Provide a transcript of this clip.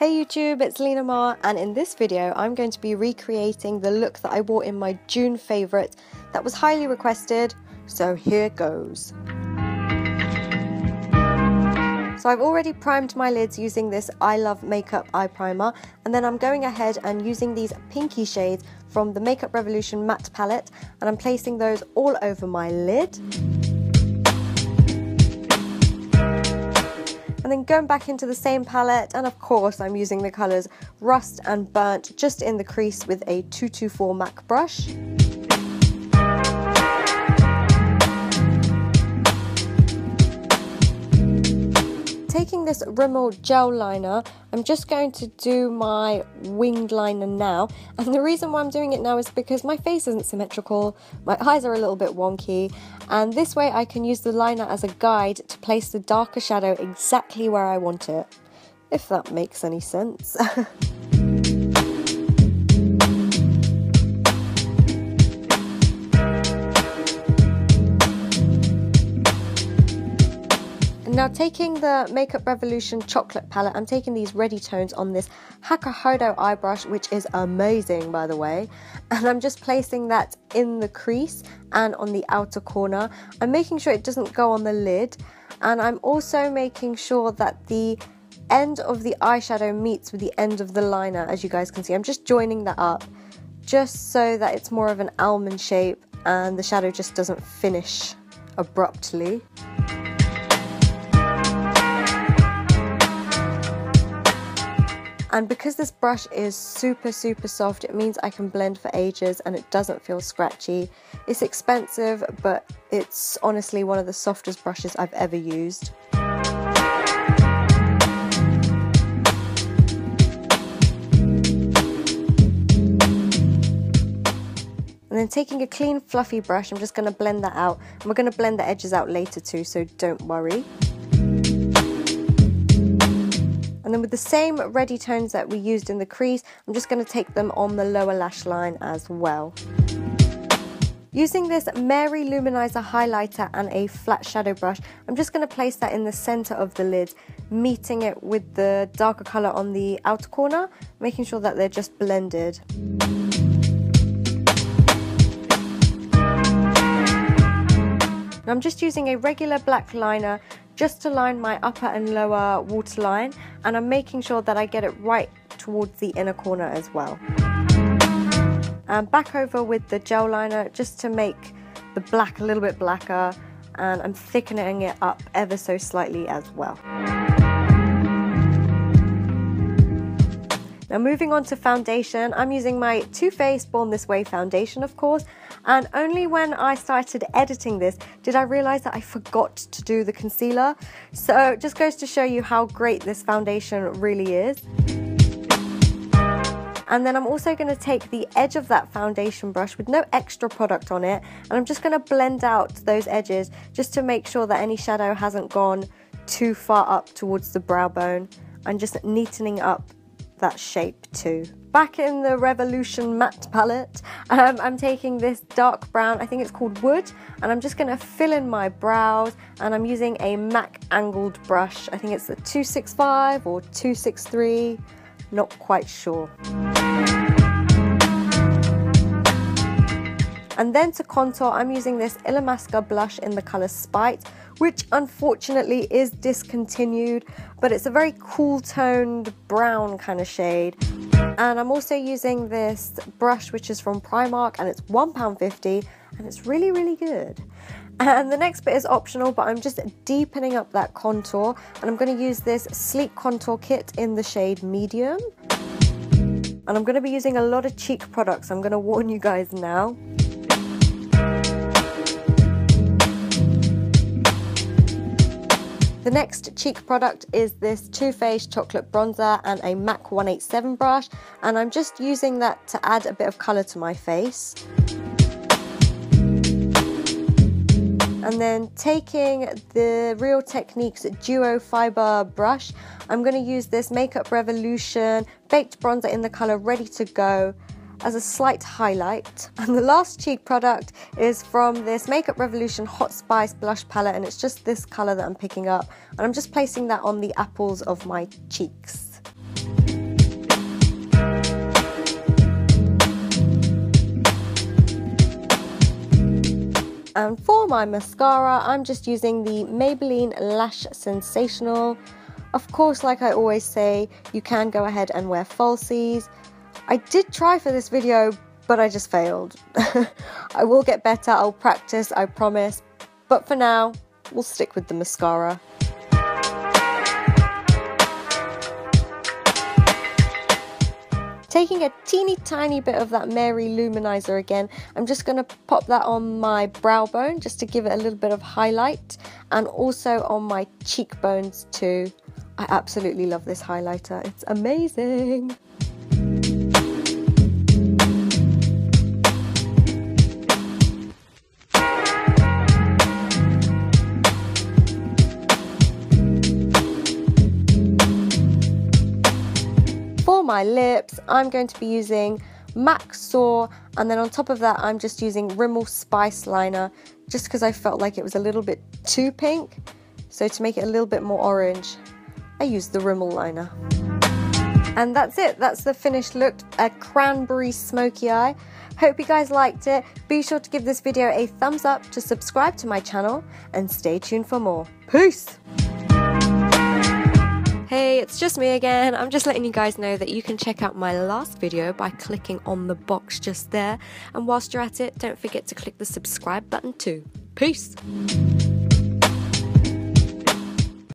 Hey YouTube, it's ILLAMASQUA, and in this video I'm going to be recreating the look that I wore in my June favourite that was highly requested, so here goes. So I've already primed my lids using this I Love Makeup eye primer, and then I'm going ahead and using these pinky shades from the Makeup Revolution matte palette, and I'm placing those all over my lid. And then going back into the same palette, and of course I'm using the colours Rust and Burnt just in the crease with a 224 MAC brush. Taking this Rimmel gel liner, I'm just going to do my winged liner now, and the reason why I'm doing it now is because my face isn't symmetrical, my eyes are a little bit wonky, and this way I can use the liner as a guide to place the darker shadow exactly where I want it, if that makes any sense. Now taking the Makeup Revolution chocolate palette, I'm taking these ready tones on this Hakuhodo eye brush, which is amazing by the way, and I'm just placing that in the crease and on the outer corner. I'm making sure it doesn't go on the lid, and I'm also making sure that the end of the eyeshadow meets with the end of the liner, as you guys can see. I'm just joining that up just so that it's more of an almond shape and the shadow just doesn't finish abruptly. And because this brush is super soft, it means I can blend for ages and it doesn't feel scratchy. It's expensive, but it's honestly one of the softest brushes I've ever used. And then taking a clean fluffy brush, I'm just going to blend that out. And we're going to blend the edges out later too, so don't worry. And then with the same ready tones that we used in the crease, I'm just going to take them on the lower lash line as well. Using this Mary Luminizer highlighter and a flat shadow brush, I'm just going to place that in the center of the lid, meeting it with the darker color on the outer corner, making sure that they're just blended. Now I'm just using a regular black liner just to line my upper and lower waterline, and I'm making sure that I get it right towards the inner corner as well. And back over with the gel liner just to make the black a little bit blacker, and I'm thickening it up ever so slightly as well. Now moving on to foundation, I'm using my Too Faced Born This Way foundation, of course, and only when I started editing this did I realise that I forgot to do the concealer. So it just goes to show you how great this foundation really is. And then I'm also going to take the edge of that foundation brush with no extra product on it, and I'm just going to blend out those edges just to make sure that any shadow hasn't gone too far up towards the brow bone, and just neatening up that shape too. Back in the Revolution matte palette, I'm taking this dark brown, I think it's called Wood, and I'm just going to fill in my brows, and I'm using a MAC angled brush. I think it's the 265 or 263, not quite sure. And then to contour, I'm using this ILLAMASQUA blush in the colour Spite, which unfortunately is discontinued, but it's a very cool toned brown kind of shade. And I'm also using this brush which is from Primark, and it's £1.50, and it's really good. And the next bit is optional, but I'm just deepening up that contour, and I'm going to use this Sleek Contour Kit in the shade Medium. And I'm going to be using a lot of cheek products, I'm going to warn you guys now. The next cheek product is this Too Faced chocolate bronzer and a MAC 187 brush, and I'm just using that to add a bit of colour to my face. And then taking the Real Techniques Duo Fiber brush, I'm going to use this Makeup Revolution baked bronzer in the colour Ready to Go as a slight highlight. And the last cheek product is from this Makeup Revolution Hot Spice blush palette, and it's just this colour that I'm picking up, and I'm just placing that on the apples of my cheeks. And for my mascara, I'm just using the Maybelline Lash Sensational. Of course, like I always say, you can go ahead and wear falsies. I did try for this video, but I just failed. I will get better, I'll practice, I promise. But for now, we'll stick with the mascara. Taking a teeny tiny bit of that Mary Luminizer again, I'm just going to pop that on my brow bone just to give it a little bit of highlight, and also on my cheekbones too. I absolutely love this highlighter, it's amazing! For my lips, I'm going to be using MAC Soar, and then on top of that I'm just using Rimmel Spice Liner, just because I felt like it was a little bit too pink. So to make it a little bit more orange, I used the Rimmel liner. And that's it, that's the finished look, a cranberry smoky eye. Hope you guys liked it. Be sure to give this video a thumbs up, to subscribe to my channel, and stay tuned for more. Peace! Hey, it's just me again. I'm just letting you guys know that you can check out my last video by clicking on the box just there. And whilst you're at it, don't forget to click the subscribe button too. Peace!